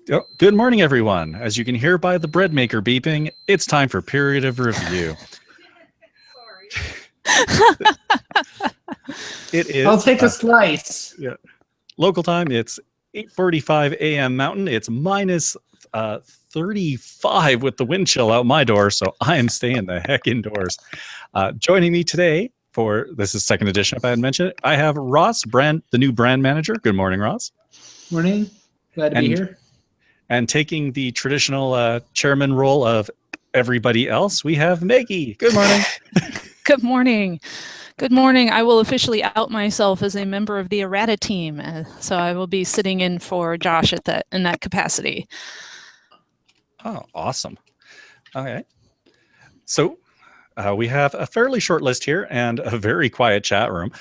Oh, good morning, everyone. As you can hear by the bread maker beeping, it's time for period of review. It is. I'll take a slice. Yeah. Local time, it's 8:45 a.m. Mountain. It's minus 35 with the wind chill out my door, so I am staying the heck indoors. Joining me today for this is second edition, if I hadn't mentioned it, I have Ross Brand, the new brand manager. Good morning, Ross. Morning. Glad to be here. And taking the traditional chairman role of everybody else, we have Maggie. Good morning. Good morning. Good morning. I will officially out myself as a member of the errata team, so I will be sitting in for Josh in that capacity. Oh, awesome. Okay. So we have a fairly short list here and a very quiet chat room.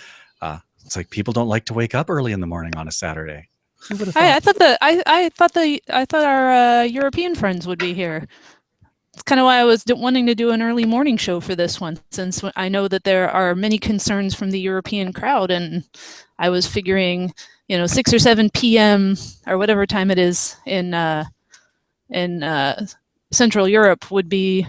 It's like people don't like to wake up early in the morning on a Saturday. I thought our European friends would be here. It's kind of why I was wanting to do an early morning show for this one, since I know that there are many concerns from the European crowd, and I was figuring, 6 or 7 p.m. or whatever time it is in Central Europe would be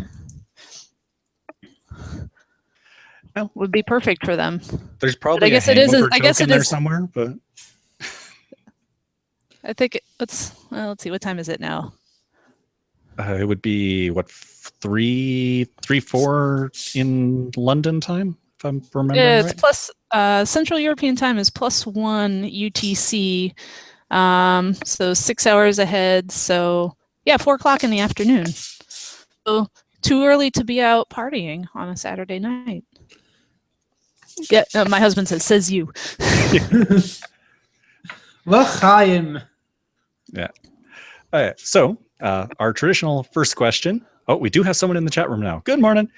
perfect for them. There's probably a hangover joke in there somewhere, but I think let's see, what time is it now? It would be what, 4 in London time, if I'm remembering right. It's plus Central European time is +1 UTC, so 6 hours ahead. So yeah, 4 o'clock in the afternoon. So too early to be out partying on a Saturday night. Yeah, my husband says you. L'chaim. Yeah. So our traditional first question. Oh, we do have someone in the chat room now. Good morning.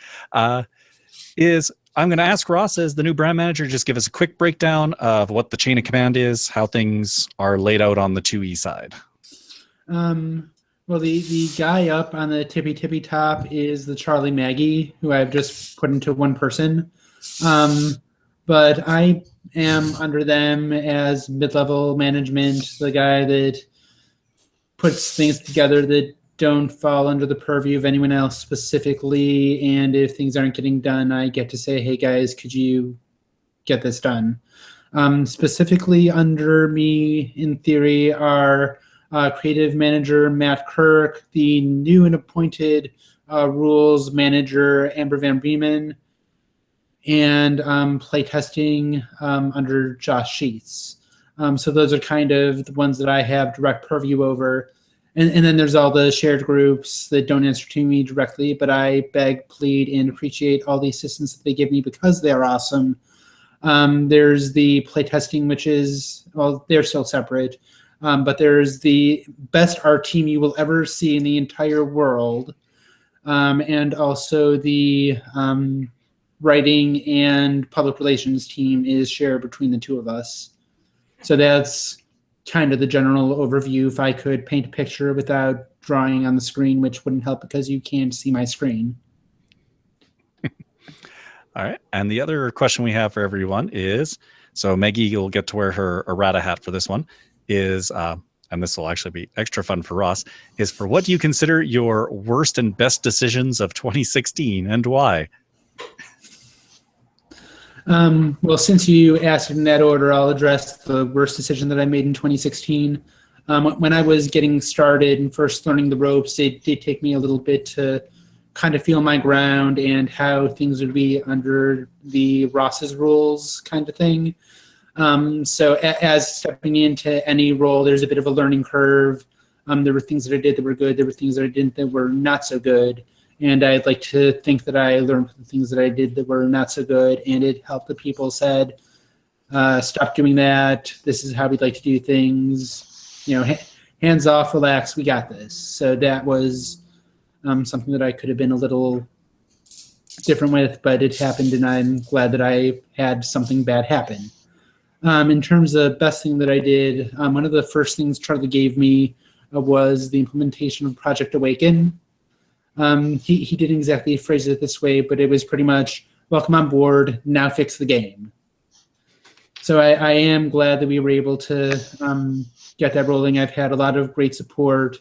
Is I'm going to ask Ross, as the new brand manager, just give us a quick breakdown of what the chain of command is, how things are laid out on the 2E side. Well, the guy up on the tippy top is the Charlie Maggie, who I've just put into one person. But I am under them as mid-level management, the guy that puts things together that don't fall under the purview of anyone else specifically. And if things aren't getting done, I get to say, hey guys, could you get this done? Specifically under me, in theory, are creative manager Matt Kirk, the new and appointed rules manager Amber Van Bremen, and playtesting under Josh Sheets. So those are kind of the ones that I have direct purview over. And then there's all the shared groups that don't answer to me directly, but I beg, plead, and appreciate all the assistance that they give me because they are awesome. There's the playtesting, which is, well, they're still separate, but there's the best art team you will ever see in the entire world. And also the writing and public relations team is shared between the two of us. So that's kind of the general overview. If I could paint a picture without drawing on the screen, which wouldn't help because you can't see my screen. All right. And the other question we have for everyone is, so Maggie, you'll get to wear her errata hat for this one, is, and this will actually be extra fun for Ross, is for what do you consider your worst and best decisions of 2016 and why? Well, since you asked in that order, I'll address the worst decision that I made in 2016. When I was getting started and first learning the ropes, it did take me a little bit to kind of feel my ground and how things would be under the Ross's rules kind of thing. So as stepping into any role, there's a bit of a learning curve. There were things that I did that were good. There were things that I didn't that were not so good. And I'd like to think that I learned the things that I did that were not so good, and it helped the people said, stop doing that. This is how we'd like to do things. Hands off, relax, we got this. So that was something that I could have been a little different with, but it happened, and I'm glad that I had something bad happen. In terms of best thing that I did, one of the first things Charlie gave me was the implementation of Project Awaken. He didn't exactly phrase it this way, but it was pretty much, welcome on board, now fix the game. So I am glad that we were able to get that rolling. I've had a lot of great support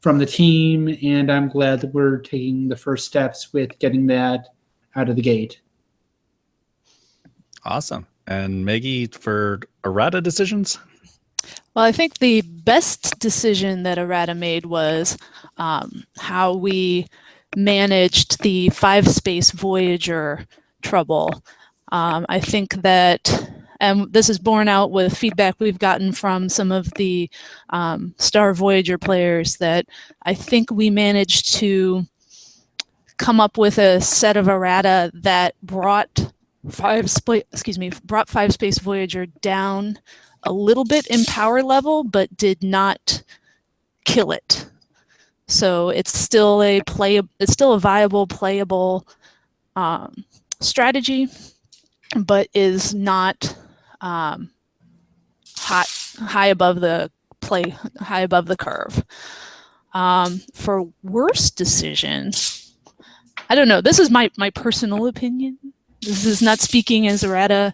from the team, and I'm glad that we're taking the first steps with getting that out of the gate. Awesome. And Maggie, for errata decisions? Well, I think the best decision that errata made was how we managed the 5-space Voyager trouble. I think that, and this is borne out with feedback we've gotten from some of the Star Voyager players, that I think we managed to come up with a set of errata that brought 5-space Voyager down a little bit in power level, but did not kill it. So it's still a viable, playable strategy, but is not high above the curve. For worst decision, I don't know. This is my personal opinion. This is not speaking as errata.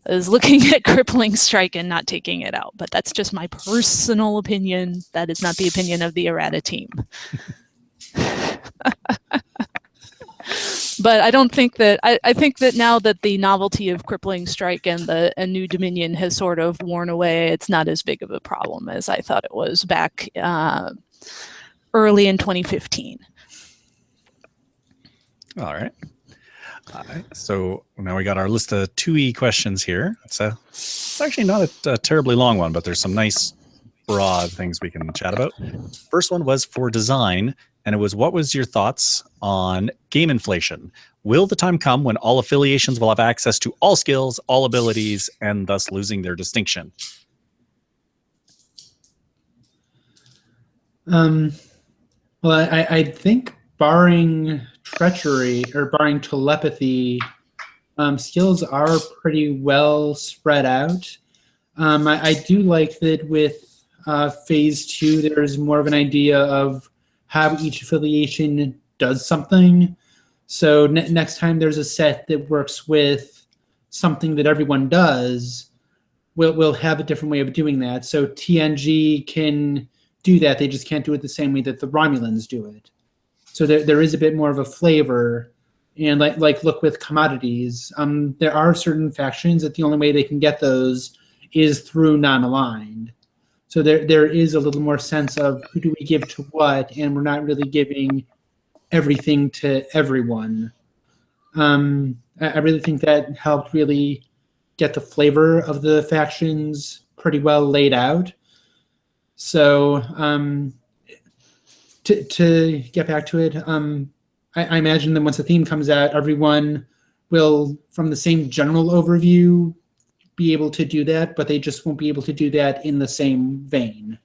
Is looking at Crippling Strike and not taking it out, but that's just my personal opinion. That is not the opinion of the errata team. But I don't think that, I think that now that the novelty of Crippling Strike and the New Dominion has sort of worn away, it's not as big of a problem as I thought it was back early in 2015. All right. So now we got our list of 2E questions here. It's actually not a terribly long one, but there's some nice broad things we can chat about. First one was for design, and it was, what was your thoughts on game inflation? Will the time come when all affiliations will have access to all skills, all abilities, and thus losing their distinction? Well, I think barring treachery or barring telepathy, skills are pretty well spread out. I do like that with phase 2, there's more of an idea of how each affiliation does something. So next time there's a set that works with something that everyone does, we'll have a different way of doing that. So TNG can do that. They just can't do it the same way that the Romulans do it. So there is a bit more of a flavor. And like look with commodities, there are certain factions that the only way they can get those is through non-aligned. So there is a little more sense of who do we give to what, and we're not really giving everything to everyone. I really think that helped really get the flavor of the factions pretty well laid out. So to get back to it, I imagine that once the theme comes out, everyone will, from the same general overview, be able to do that, but they just won't be able to do that in the same vein.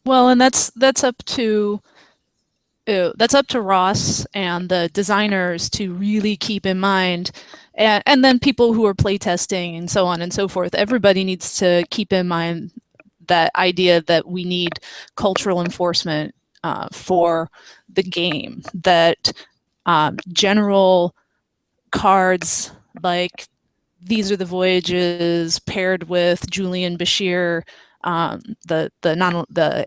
Well, and that's up to Ross and the designers to really keep in mind, and then people who are playtesting and so on and so forth. Everybody needs to keep in mind that idea that we need cultural enforcement for the game, that general cards like These Are the Voyages paired with Julian Bashir, the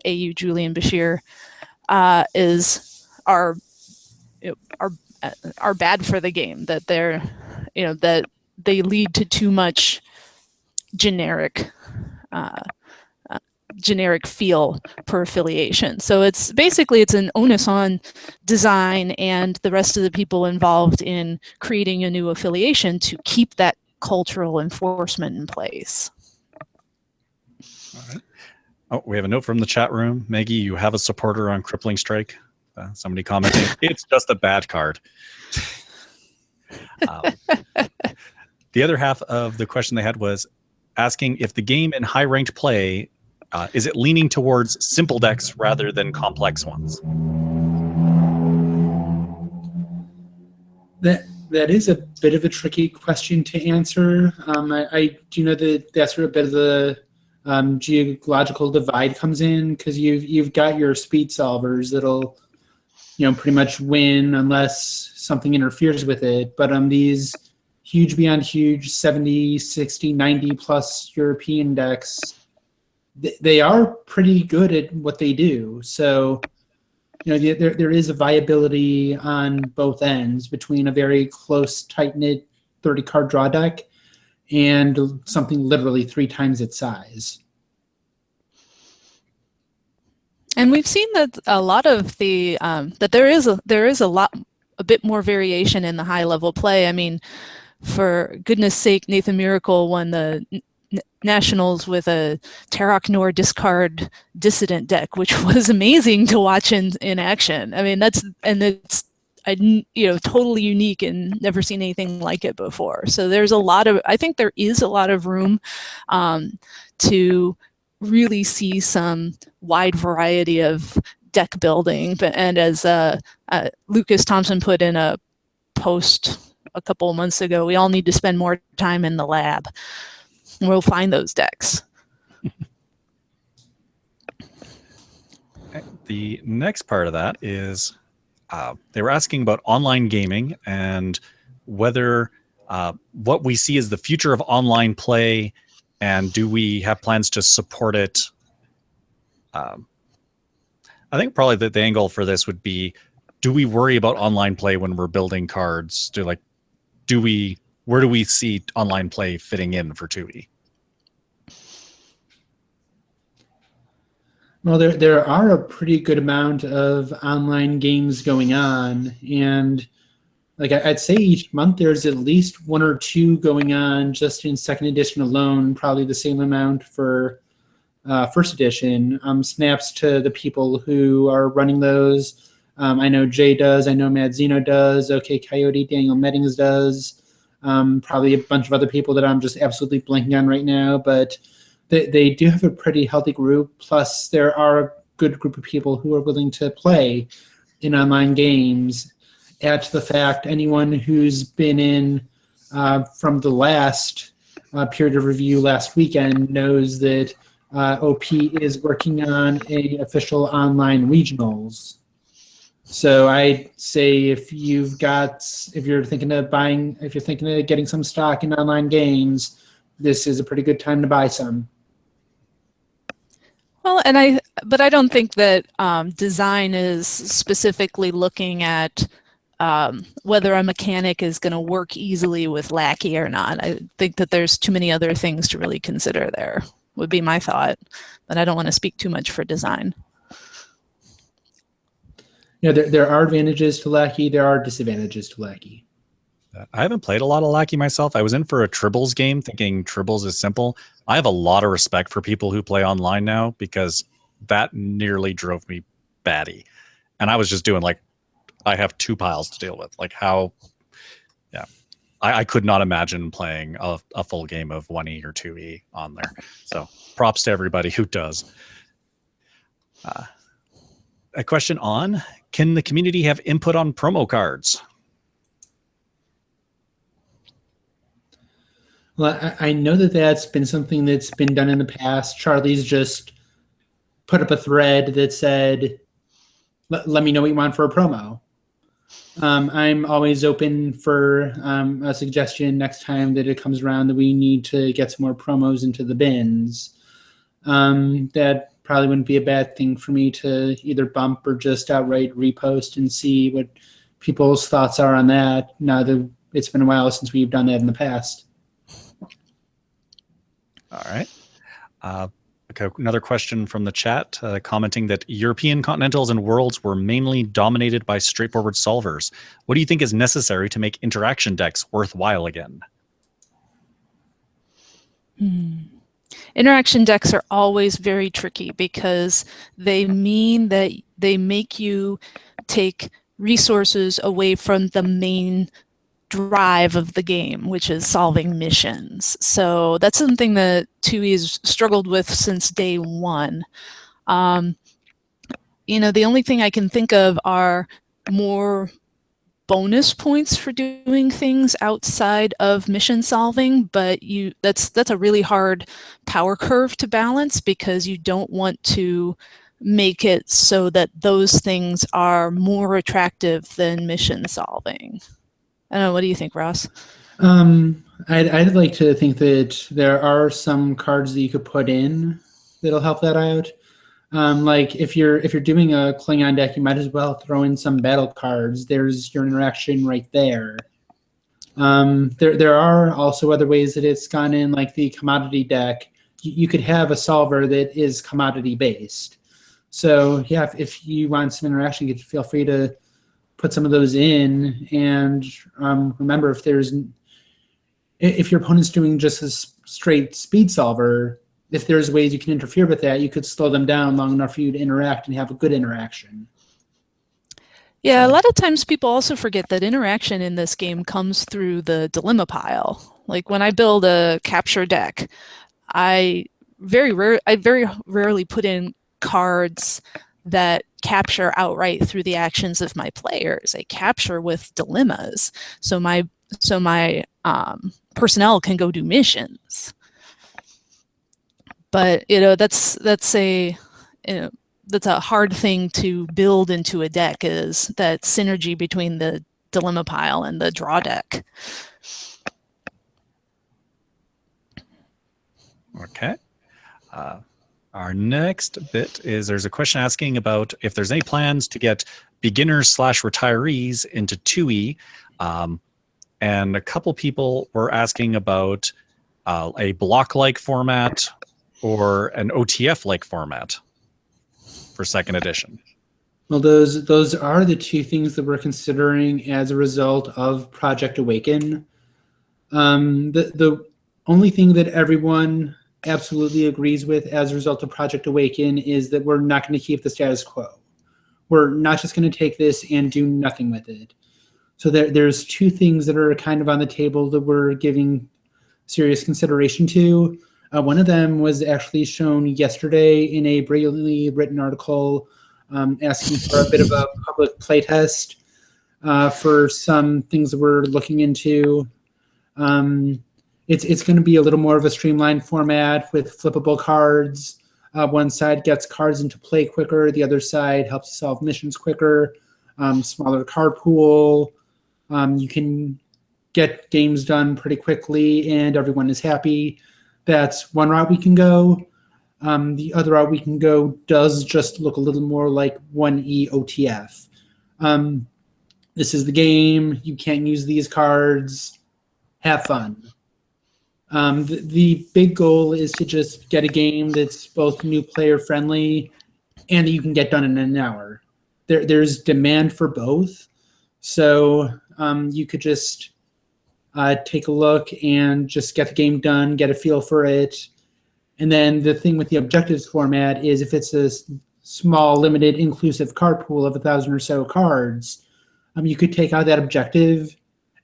AU Julian Bashir, are bad for the game. That they're, that they lead to too much generic feel per affiliation. So it's an onus on design and the rest of the people involved in creating a new affiliation to keep that cultural enforcement in place. All right. Oh, we have a note from the chat room. Maggie, you have a supporter on Crippling Strike. Somebody commenting, it's just a bad card. The other half of the question they had was asking if the game in high-ranked play, is it leaning towards simple decks rather than complex ones? That is a bit of a tricky question to answer. I do know that that's where a bit of the geological divide comes in, because you've got your speed solvers that'll pretty much win unless something interferes with it. But these huge beyond huge 70, 60, 90 plus European decks they are pretty good at what they do. So, there is a viability on both ends between a very close, tight-knit 30-card draw deck and something literally 3 times its size. And we've seen that a lot of the that there is a bit more variation in the high level play. I mean, for goodness sake, Nathan Miracle won the Nationals with a Tarok Nor discard dissident deck, which was amazing to watch in action. I mean, it's totally unique and never seen anything like it before. So I think there is a lot of room to really see some wide variety of deck building. And as Lucas Thompson put in a post a couple of months ago, we all need to spend more time in the lab. We'll find those decks. The next part of that is they were asking about online gaming and whether what we see as the future of online play, and do we have plans to support it? I think probably the angle for this would be, do we worry about online play when we're building cards? Where do we see online play fitting in for 2E? Well, there are a pretty good amount of online games going on, and I'd say each month there's at least 1 or 2 going on just in second edition alone, probably the same amount for first edition. Snaps to the people who are running those. I know Jay does, I know Matt Zeno does, OK Coyote, Daniel Meddings does, probably a bunch of other people that I'm just absolutely blanking on right now, but they do have a pretty healthy group. Plus, there are a good group of people who are willing to play in online games. Add to the fact, anyone who's been in from the last period of review last weekend knows that OP is working on a official online regionals. So I'd say if you're thinking of getting some stock in online games, this is a pretty good time to buy some. Well, but I don't think that design is specifically looking at whether a mechanic is going to work easily with Lackey or not. I think that there's too many other things to really consider there, would be my thought. But I don't want to speak too much for design. There are advantages to Lackey. There are disadvantages to Lackey. I haven't played a lot of Lackey myself. I was in for a Tribbles game thinking Tribbles is simple. I have a lot of respect for people who play online now, because that nearly drove me batty. And I was just doing I have 2 piles to deal with. I could not imagine playing a full game of 1E or 2E on there. So props to everybody who does. A question on, can the community have input on promo cards? Well, I know that's been something that's been done in the past. Charlie's just put up a thread that said, let me know what you want for a promo. I'm always open for a suggestion next time that it comes around that we need to get some more promos into the bins. That probably wouldn't be a bad thing for me to either bump or just outright repost and see what people's thoughts are on that, now that it's been a while since we've done that in the past. All right. Another question from the chat commenting that European Continentals and Worlds were mainly dominated by straightforward solvers. What do you think is necessary to make interaction decks worthwhile again? Interaction decks are always very tricky because they mean that they make you take resources away from the main drive of the game, which is solving missions. So that's something that 2E has struggled with since day one. The only thing I can think of are more bonus points for doing things outside of mission solving, but that's a really hard power curve to balance, because you don't want to make it so that those things are more attractive than mission solving. I don't know. What do you think, Ross? I'd like to think that there are some cards that you could put in that'll help that out. Like if you're doing a Klingon deck, you might as well throw in some battle cards. There's your interaction right there. There are also other ways that it's gone in, like the commodity deck. You could have a solver that is commodity based. So yeah, if you want some interaction, you can feel free to put some of those in. And remember, if your opponent's doing just a straight speed solver, if there's ways you can interfere with that, you could slow them down long enough for you to interact and have a good interaction. Yeah, a lot of times people also forget that interaction in this game comes through the dilemma pile. Like when I build a capture deck, I very rarely put in cards that capture outright through the actions of my players. I capture with dilemmas, so my personnel can go do missions. But that's a hard thing to build into a deck, is that synergy between the dilemma pile and the draw deck. Okay. Our next bit is there's a question asking about if there's any plans to get beginners/retirees into 2E. And a couple people were asking about a block-like format or an OTF-like format for 2nd edition. Well, those are the two things that we're considering as a result of Project Awaken. The only thing that everyone absolutely agrees with as a result of Project Awaken is that we're not going to keep the status quo. We're not just going to take this and do nothing with it. So there's two things that are kind of on the table that we're giving serious consideration to. One of them was actually shown yesterday in a brilliantly written article asking for a bit of a public playtest for some things that we're looking into. It's going to be a little more of a streamlined format with flippable cards. One side gets cards into play quicker. The other side helps you solve missions quicker. Smaller card pool. You can get games done pretty quickly and everyone is happy. That's one route we can go. The other route we can go does just look a little more like 1E OTF. This is the game. You can't use these cards. Have fun. The big goal is to just get a game that's both new player friendly and that you can get done in an hour. There's demand for both. So you could just take a look and just get the game done, get a feel for it. And then the thing with the objectives format is if it's a small, limited, inclusive card pool of 1,000 or so cards, you could take out that objective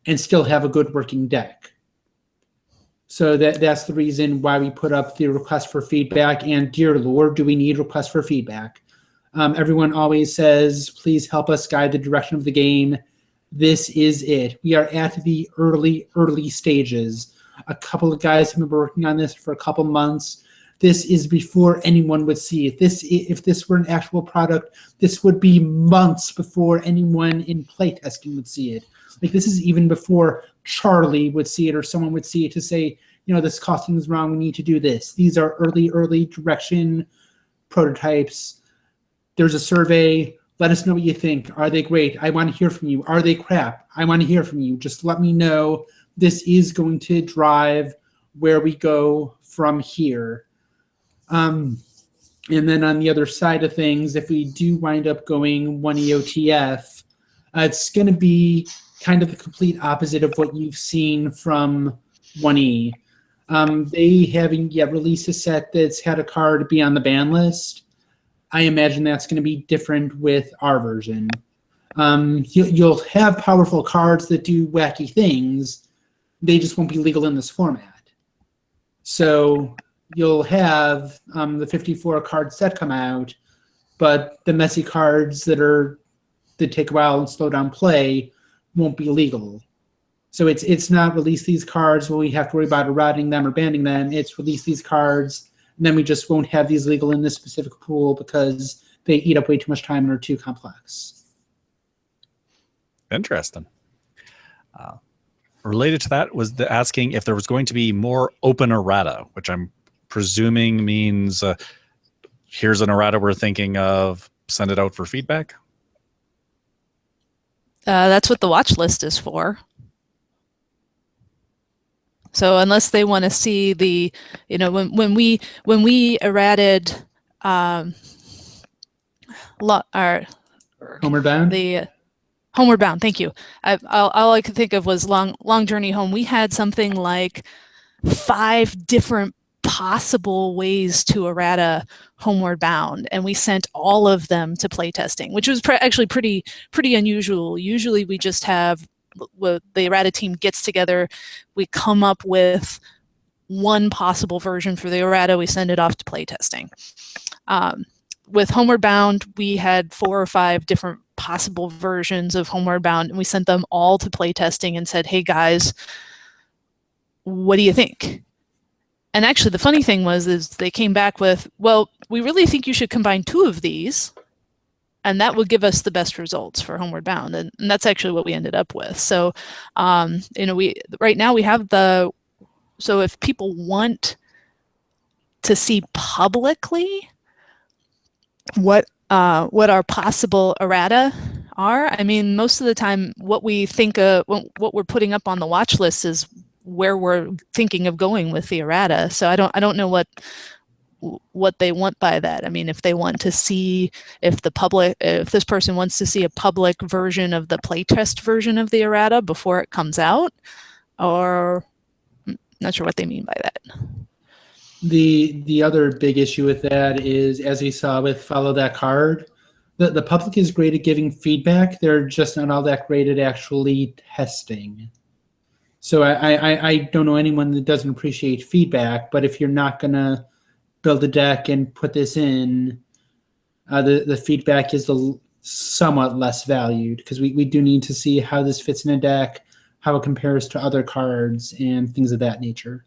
and still have a good working deck. So that's the reason why we put up the request for feedback. And dear Lord, do we need requests for feedback? Everyone always says, please help us guide the direction of the game. This is it. We are at the early stages. A couple of guys have been working on this for a couple months. This is before anyone would see it. If this were an actual product, this would be months before anyone in playtesting would see it. Like, this is even before Charlie would see it or someone would see it to say, this costing is wrong, we need to do this. These are early direction prototypes. There's a survey. Let us know what you think. Are they great? I want to hear from you. Are they crap? I want to hear from you. Just let me know. This is going to drive where we go from here. And then on the other side of things, if we do wind up going 1E OTF, it's going to be kind of the complete opposite of what you've seen from 1E. They haven't yet released a set that's had a card be on the ban list. I imagine that's going to be different with our version. You'll have powerful cards that do wacky things. They just won't be legal in this format. So you'll have the 54 card set come out, but the messy cards that take a while and slow down play won't be legal. So it's not release these cards where we have to worry about eroding them or banning them. It's release these cards, and then we just won't have these legal in this specific pool because they eat up way too much time and are too complex. Interesting. Related to that was asking if there was going to be more open errata, which I'm presuming means here's an errata we're thinking of, send it out for feedback? That's what the watch list is for. So unless they want to see the, when we errated our Homeward Bound? the Homeward Bound, thank you. All I could think of was Long Journey Home. We had something like 5 different possible ways to errata Homeward Bound, and we sent all of them to playtesting, which was actually pretty unusual. Usually we just have the errata team gets together, we come up with one possible version for the errata, we send it off to playtesting. With Homeward Bound, we had 4 or 5 different possible versions of Homeward Bound, and we sent them all to playtesting and said, hey guys, what do you think? And actually the funny thing is they came back with, well, we really think you should combine 2 of these, and that would give us the best results for Homeward Bound. And that's actually what we ended up with. So, right now we have so if people want to see publicly what our possible errata are, I mean, most of the time what we think what we're putting up on the watch list is where we're thinking of going with the errata. So I don't know what they want by that. I mean, if they want to see, if this person wants to see a public version of the playtest version of the errata before it comes out, or I'm not sure what they mean by that. The other big issue with that is, as we saw with Follow That Card, the public is great at giving feedback. They're just not all that great at actually testing. So I don't know anyone that doesn't appreciate feedback, but if you're not going to build a deck and put this in, the feedback is somewhat less valued, because we do need to see how this fits in a deck, how it compares to other cards, and things of that nature.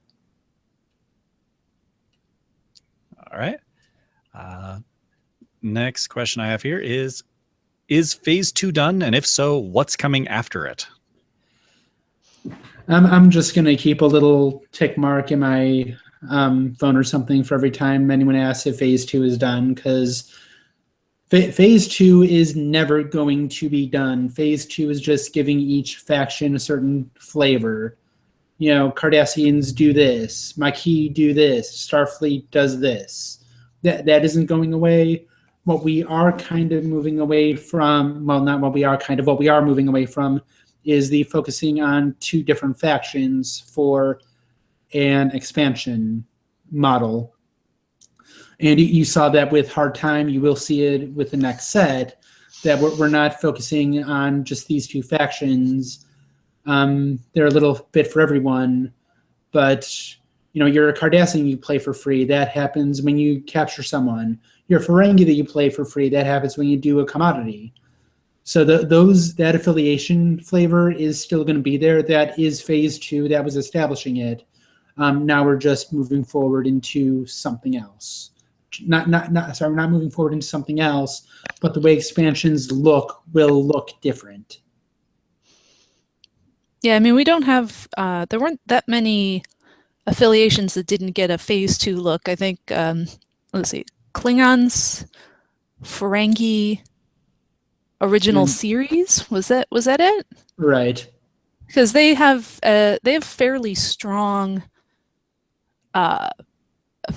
All right. Next question I have here is phase 2 done? And if so, what's coming after it? I'm just going to keep a little tick mark in my phone or something for every time anyone asks if phase 2 is done, because phase 2 is never going to be done. Phase 2 is just giving each faction a certain flavor. Cardassians do this, Maquis do this, Starfleet does this. That isn't going away. What we are kind of moving away from, well, not what we are kind of, what we are moving away from is the focusing on 2 different factions for an expansion model. And you saw that with Hard Time. You will see it with the next set, that we're not focusing on just these 2 factions. They're a little bit for everyone, but you're a Cardassian, you play for free. That happens when you capture someone. You're a Ferengi that you play for free. That happens when you do a commodity. So that affiliation flavor is still going to be there. That is phase 2. That was establishing it. Now we're just moving forward into something else. Not moving forward into something else, but the way expansions will look different. Yeah, I mean, we don't have, there weren't that many affiliations that didn't get a phase 2 look. I think, let's see, Klingons, Ferengi, original series, was that it? Right. Because they have fairly strong,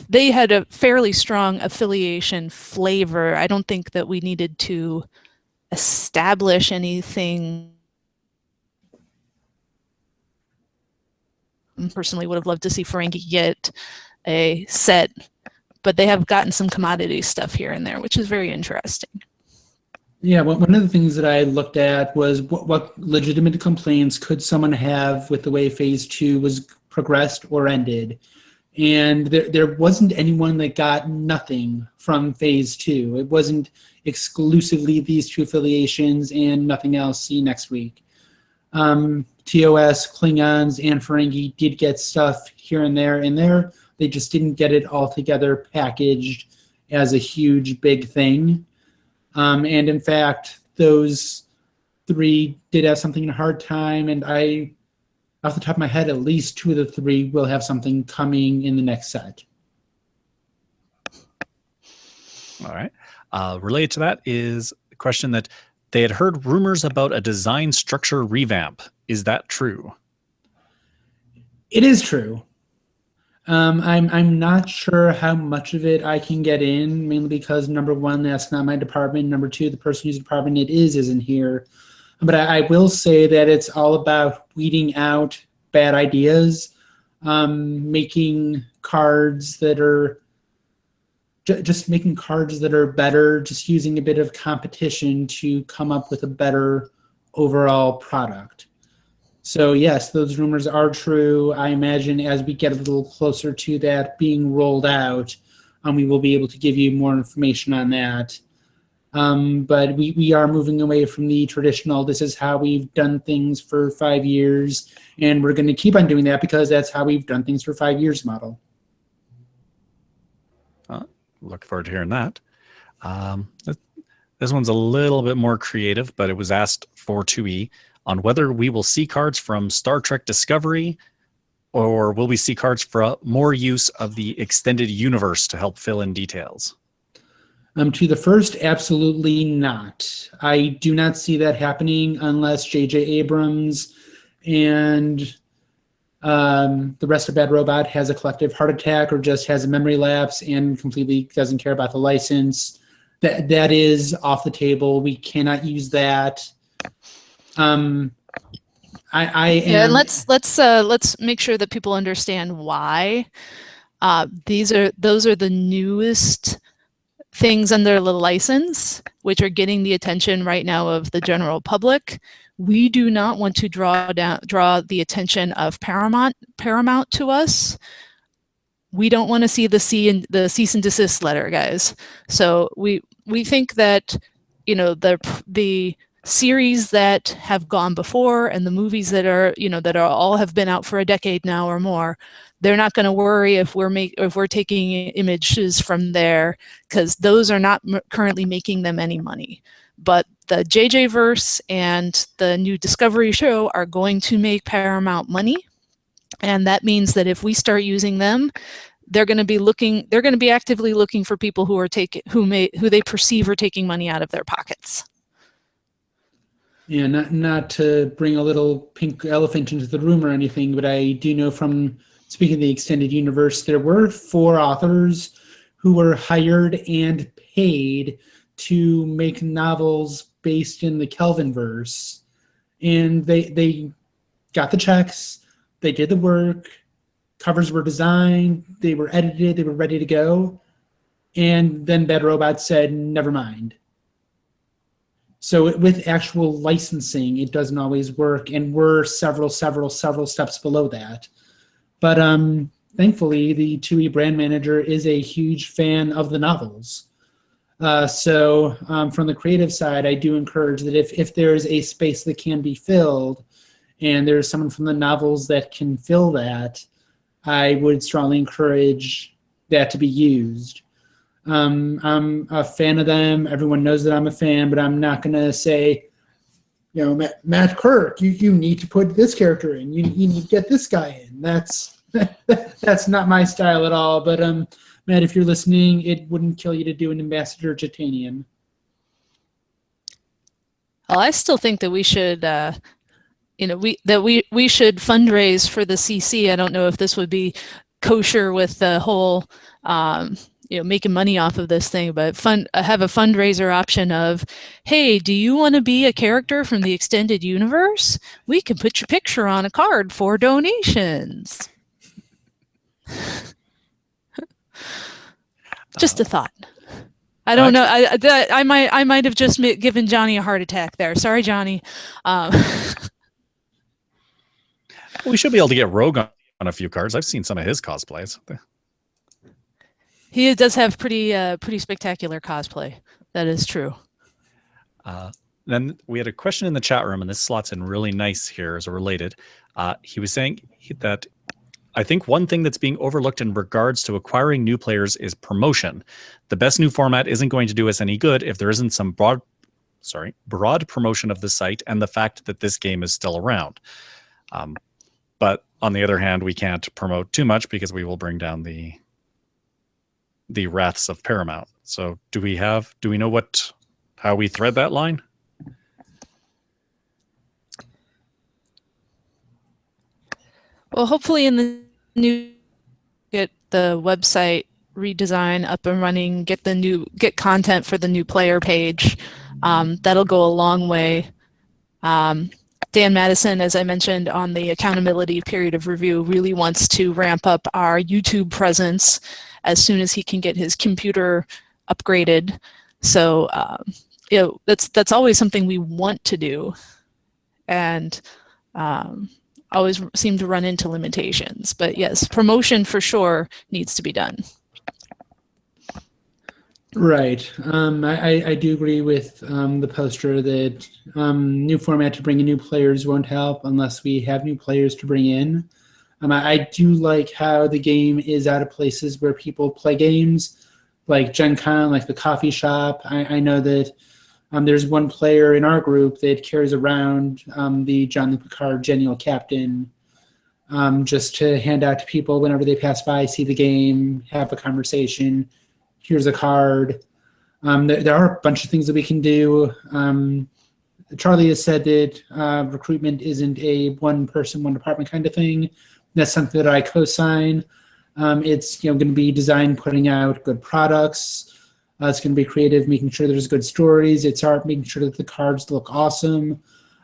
they had a fairly strong affiliation flavor. I don't think that we needed to establish anything. Personally would have loved to see Ferengi get a set, but they have gotten some commodity stuff here and there, which is very interesting. Yeah, one of the things that I looked at was what legitimate complaints could someone have with the way phase 2 was progressed or ended. And there wasn't anyone that got nothing from phase 2. It wasn't exclusively these 2 affiliations and nothing else. See you next week. TOS, Klingons, and Ferengi did get stuff here and there in there. They just didn't get it all together packaged as a huge big thing. And in fact, those 3 did have something in a Hard Time, and off the top of my head, at least 2 of the 3 will have something coming in the next set. All right. Related to that is a question that they had heard rumors about a design structure revamp. Is that true? It is true. I'm not sure how much of it I can get in, mainly because number one, that's not my department. Number two, the person whose department it is isn't here. But I will say that it's all about weeding out bad ideas, making cards that are just making cards that are better, just using a bit of competition to come up with a better overall product. So yes, those rumors are true. I imagine as we get a little closer to that being rolled out, we will be able to give you more information on that. But we are moving away from the traditional, this is how we've done things for 5 years, and we're going to keep on doing that because that's how we've done things for 5 years model. Look forward to hearing that. This one's a little bit more creative, but it was asked for 2E on whether we will see cards from Star Trek Discovery, or will we see cards for more use of the extended universe to help fill in details? To the first, absolutely not. I do not see that happening unless J.J. Abrams and the rest of Bad Robot has a collective heart attack or just has a memory lapse and completely doesn't care about the license. That is off the table. We cannot use that. And let's make sure that people understand why. Those are the newest things under the license, which are getting the attention right now of the general public. We do not want to draw the attention of Paramount to us. We don't want to see the cease and desist letter, guys. So we think that, you know, the series that have gone before and the movies that are all have been out for a decade now or more, they're not going to worry if we're taking images from there, because those are not currently making them any money. But the JJ Verse and the new Discovery show are going to make Paramount money, and that means that if we start using them, they're going to be actively looking for people who they perceive are taking money out of their pockets. Yeah, not to bring a little pink elephant into the room or anything, but I do know from speaking of the extended universe, there were 4 authors who were hired and paid to make novels based in the Kelvinverse, and they got the checks, they did the work, covers were designed, they were edited, they were ready to go, and then Bad Robot said, never mind. So with actual licensing, it doesn't always work, and we're several steps below that. But thankfully, the 2E brand manager is a huge fan of the novels. So from the creative side, I do encourage that if there is a space that can be filled, and there's someone from the novels that can fill that, I would strongly encourage that to be used. I'm a fan of them. Everyone knows that I'm a fan, but I'm not going to say, you know, Matt Kirk, you need to put this character in. You need to get this guy in. That's not my style at all. But Matt, if you're listening, it wouldn't kill you to do an Ambassador Titanium. Well, I still think that we should, we should fundraise for the CC. I don't know if this would be kosher with the whole, making money off of this thing, but have a fundraiser option of, hey, do you want to be a character from the extended universe? We can put your picture on a card for donations. Just a thought. I don't know. I might have just given Johnny a heart attack there. Sorry, Johnny. We should be able to get Rogue on a few cards. I've seen some of his cosplays. He does have pretty spectacular cosplay. That is true. Then we had a question in the chat room, and this slots in really nice here as a related. He was saying that I think one thing that's being overlooked in regards to acquiring new players is promotion. The best new format isn't going to do us any good if there isn't some broad promotion of the site and the fact that this game is still around. But on the other hand, we can't promote too much because we will bring down the the wraths of Paramount. So do we know how we thread that line? Well, hopefully in the new get the website redesign up and running, get content for the new player page. That'll go a long way. Dan Madison, as I mentioned on the accountability period of review, really wants to ramp up our YouTube presence as soon as he can get his computer upgraded. So that's always something we want to do, and always seem to run into limitations. But yes, promotion for sure needs to be done. Right. I do agree with the poster that new format to bring in new players won't help unless we have new players to bring in. I do like how the game is out of places where people play games, like Gen Con, like the coffee shop. I know that there's one player in our group that carries around the Jean-Luc Picard Genial Captain just to hand out to people whenever they pass by, see the game, have a conversation. Here's a card. There are a bunch of things that we can do. Charlie has said that recruitment isn't a one person, one department kind of thing. That's something that I co-sign. It's going to be designed, putting out good products. It's going to be creative, making sure there's good stories. It's art, making sure that the cards look awesome.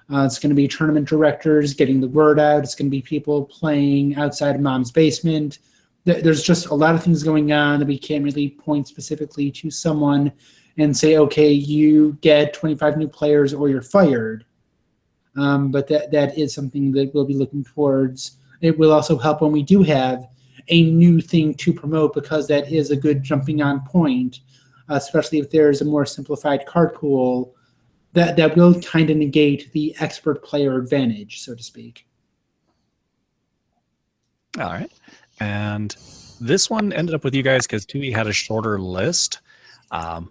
It's going to be tournament directors, getting the word out. It's going to be people playing outside of mom's basement. There's just a lot of things going on that we can't really point specifically to someone and say, okay, you get 25 new players or you're fired. But that is something that we'll be looking towards. It will also help when we do have a new thing to promote, because that is a good jumping on point, especially if there's a more simplified card pool that will kind of negate the expert player advantage, so to speak. All right. And this one ended up with you guys because TUI had a shorter list. And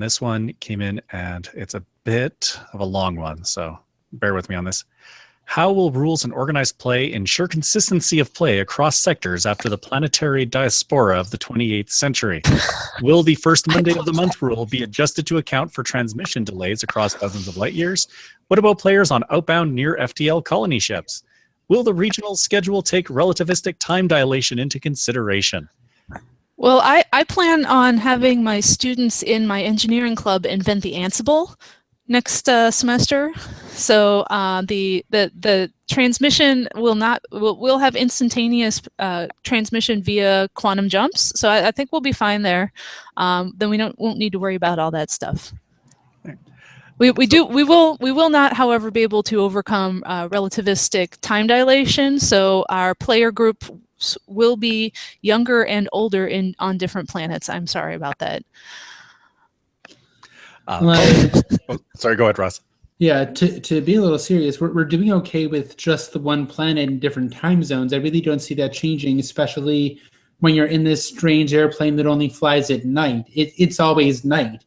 this one came in and it's a bit of a long one, so bear with me on this. How will rules and organized play ensure consistency of play across sectors after the planetary diaspora of the 28th century? Will the first Monday of the month rule be adjusted to account for transmission delays across dozens of light years? What about players on outbound near FTL colony ships? Will the regional schedule take relativistic time dilation into consideration? Well, I plan on having my students in my engineering club invent the Ansible next semester. So the transmission will have instantaneous transmission via quantum jumps. So I think we'll be fine there. Then we won't need to worry about all that stuff. We will not, however, be able to overcome relativistic time dilation. So our player group will be younger and older on different planets. I'm sorry about that. Sorry, go ahead, Ross. Yeah, to be a little serious, we're doing okay with just the one planet in different time zones. I really don't see that changing, especially when you're in this strange airplane that only flies at night. It's always night.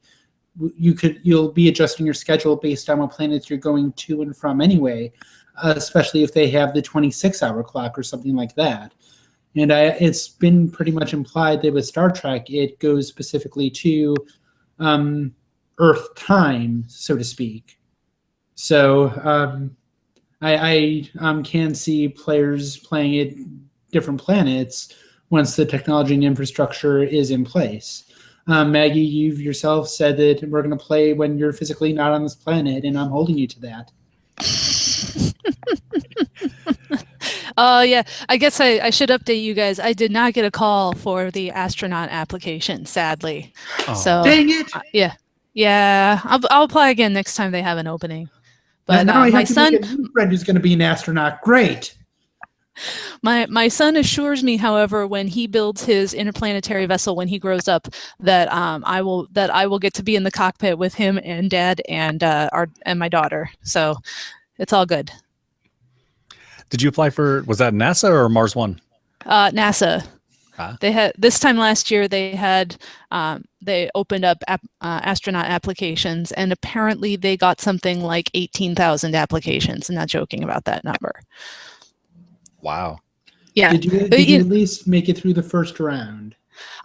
You'll be adjusting your schedule based on what planets you're going to and from anyway, especially if they have the 26-hour clock or something like that. And it's been pretty much implied that with Star Trek, it goes specifically to Earth time, so to speak. So I can see players playing at different planets once the technology and infrastructure is in place. Maggie, you've yourself said that we're going to play when you're physically not on this planet, and I'm holding you to that. Yeah, I guess I should update you guys. I did not get a call for the astronaut application, sadly. Oh. So dang it! Yeah. I'll apply again next time they have an opening. But now I my have to son, make a new friend who's going to be an astronaut. Great. my son assures me, however, when he builds his interplanetary vessel when he grows up, that I will get to be in the cockpit with him and Dad and my daughter. So it's all good. Did you apply for, was that NASA or Mars One? NASA. They had this time last year. They opened up astronaut applications, and apparently they got something like 18,000 applications. I'm not joking about that number. Wow. Yeah. Did you at least make it through the first round?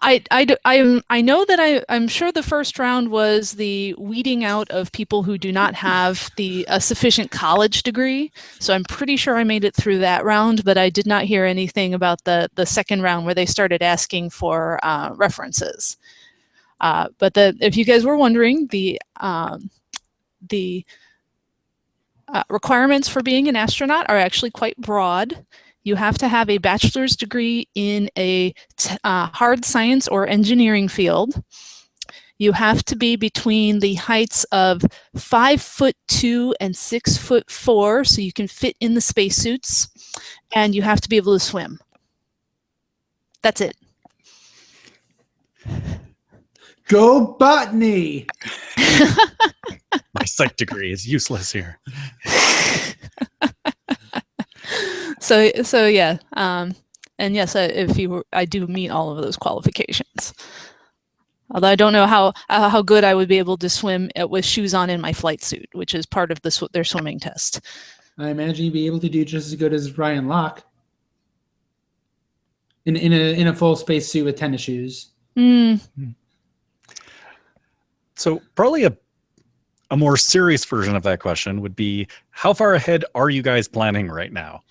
I know that I'm sure the first round was the weeding out of people who do not have a sufficient college degree. So I'm pretty sure I made it through that round, but I did not hear anything about the second round where they started asking for references. But if you guys were wondering, the requirements for being an astronaut are actually quite broad. You have to have a bachelor's degree in a hard science or engineering field. You have to be between the heights of 5'2" and 6'4", so you can fit in the spacesuits, and you have to be able to swim. That's it. Go botany! My psych degree is useless here. So yeah, and yes, I do meet all of those qualifications. Although I don't know how good I would be able to swim with shoes on in my flight suit, which is part of their swimming test. I imagine you'd be able to do just as good as Ryan Locke in a full space suit with tennis shoes. So probably a more serious version of that question would be, how far ahead are you guys planning right now?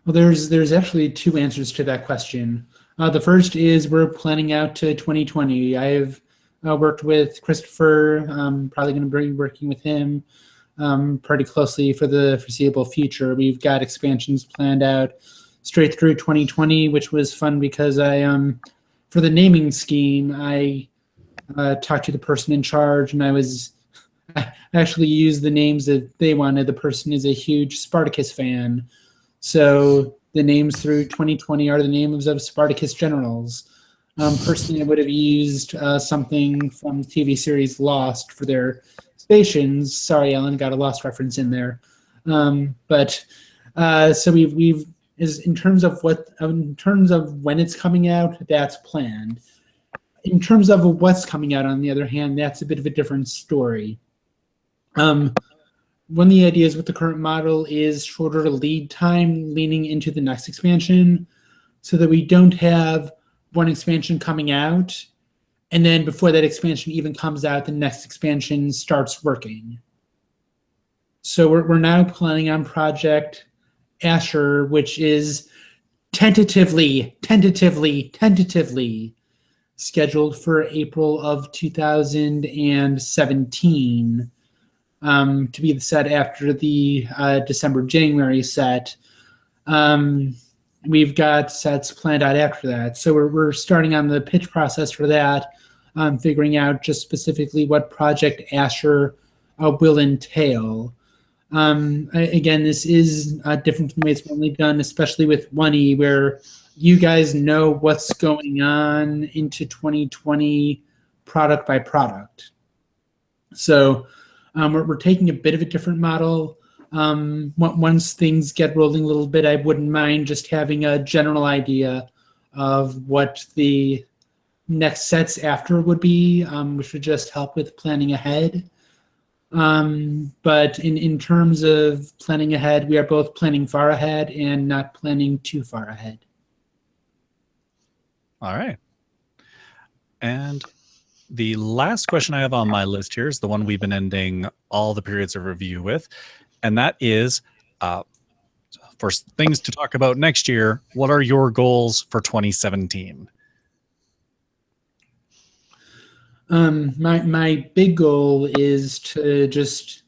Well, there's actually two answers to that question. The first is we're planning out to 2020. I've worked with Christopher, probably going to be working with him pretty closely for the foreseeable future. We've got expansions planned out straight through 2020, which was fun because for the naming scheme, I talked to the person in charge, and I actually used the names that they wanted. The person is a huge Spartacus fan. So the names through 2020 are the names of Spartacus generals. Personally, I would have used something from the TV series Lost for their stations. Sorry, Ellen, got a Lost reference in there. So we've in terms of when it's coming out, that's planned. In terms of what's coming out, on the other hand, that's a bit of a different story. One of the ideas with the current model is shorter lead time leaning into the next expansion, so that we don't have one expansion coming out, and then before that expansion even comes out, the next expansion starts working. So we're now planning on Project Asher, which is tentatively scheduled for April of 2017. To be the set after the December-January set. We've got sets planned out after that. So we're starting on the pitch process for that, figuring out just specifically what Project Asher will entail. Again, this is different from the way it's normally done, especially with 1E, where you guys know what's going on into 2020 product by product. So we're taking a bit of a different model. Once things get rolling a little bit, I wouldn't mind just having a general idea of what the next sets after would be, which would just help with planning ahead. But in terms of planning ahead, we are both planning far ahead and not planning too far ahead. All right. And the last question I have on my list here is the one we've been ending all the periods of review with, and that is, for things to talk about next year, what are your goals for 2017? My big goal is to just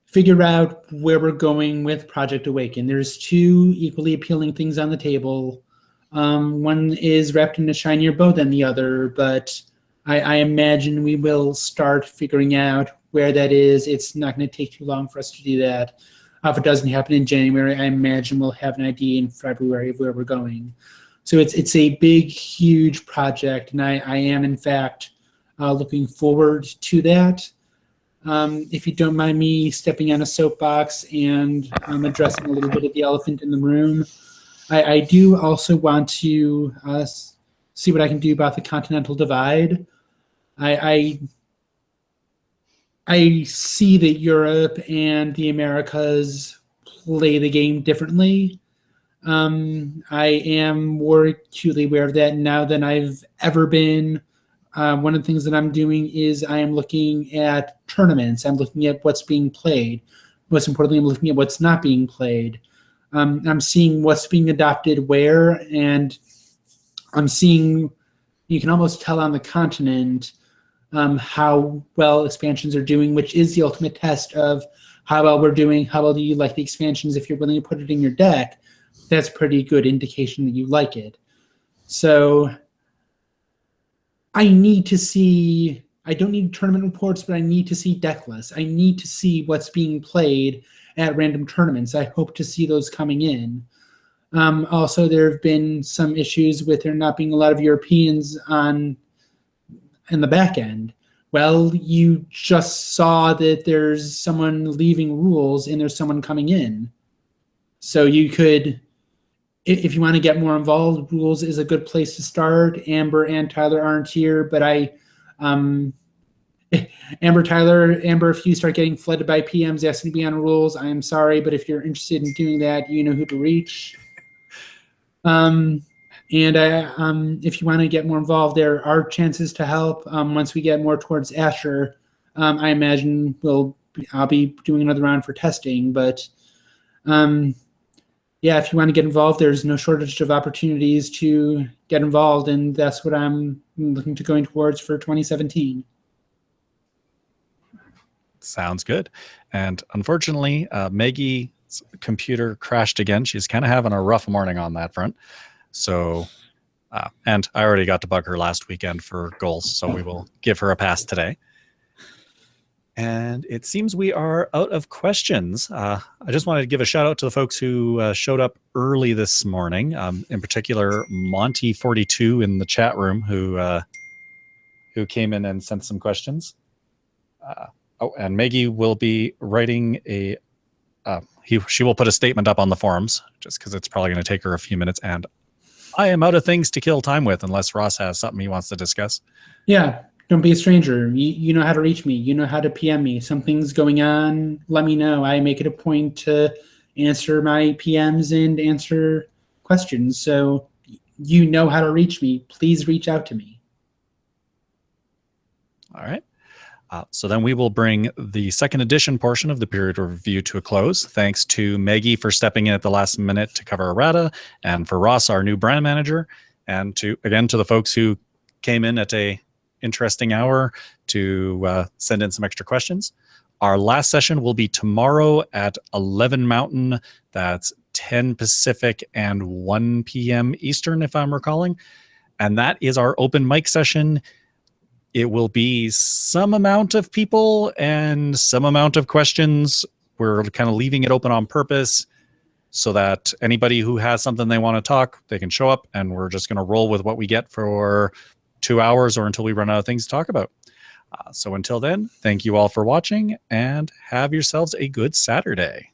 figure out where we're going with Project Awaken. There's two equally appealing things on the table. One is wrapped in a shinier bow than the other, but I imagine we will start figuring out where that is. It's not going to take too long for us to do that. If it doesn't happen in January, I imagine we'll have an idea in February of where we're going. So it's a big, huge project, and I am, in fact, looking forward to that. If you don't mind me stepping on a soapbox and addressing a little bit of the elephant in the room, I do also want to see what I can do about the Continental Divide. I see that Europe and the Americas play the game differently. I am more acutely aware of that now than I've ever been. One of the things that I'm doing is I am looking at tournaments. I'm looking at what's being played. Most importantly, I'm looking at what's not being played. I'm seeing what's being adopted where, and I'm seeing, you can almost tell on the continent how well expansions are doing, which is the ultimate test of how well we're doing, how well do you like the expansions. If you're willing to put it in your deck, that's pretty good indication that you like it. So I need to see, I don't need tournament reports, but I need to see deck lists. I need to see what's being played at random tournaments. I hope to see those coming in. Also, there have been some issues with there not being a lot of Europeans in the back end. Well, you just saw that there's someone leaving rules and there's someone coming in. So you could, if you want to get more involved, rules is a good place to start. Amber and Tyler aren't here, but Amber, if you start getting flooded by PMs asking to be on rules, I am sorry, but if you're interested in doing that, you know who to reach. If you want to get more involved, there are chances to help. Once we get more towards Asher, I imagine I'll be doing another round for testing. But yeah, if you want to get involved, there's no shortage of opportunities to get involved, and that's what I'm looking to going towards for 2017. Sounds good. And unfortunately, Maggie's computer crashed again. She's kind of having a rough morning on that front. So, and I already got to bug her last weekend for goals, so we will give her a pass today. And it seems we are out of questions. I just wanted to give a shout out to the folks who showed up early this morning. In particular, Monty42 in the chat room who came in and sent some questions. And Maggie will be writing she will put a statement up on the forums just because it's probably going to take her a few minutes. And I am out of things to kill time with unless Ross has something he wants to discuss. Yeah, don't be a stranger. You know how to reach me. You know how to PM me. Something's going on, let me know. I make it a point to answer my PMs and answer questions. So you know how to reach me. Please reach out to me. All right. So then we will bring the second edition portion of the period review to a close. Thanks to Maggie for stepping in at the last minute to cover errata, and for Ross, our new brand manager, and to the folks who came in at a interesting hour to send in some extra questions. Our last session will be tomorrow at 11 Mountain. That's 10 Pacific and 1 p.m. Eastern, if I'm recalling. And that is our open mic session. It will be some amount of people and some amount of questions. We're kind of leaving it open on purpose so that anybody who has something they want to talk, they can show up, and we're just going to roll with what we get for 2 hours or until we run out of things to talk about. So until then, thank you all for watching and have yourselves a good Saturday.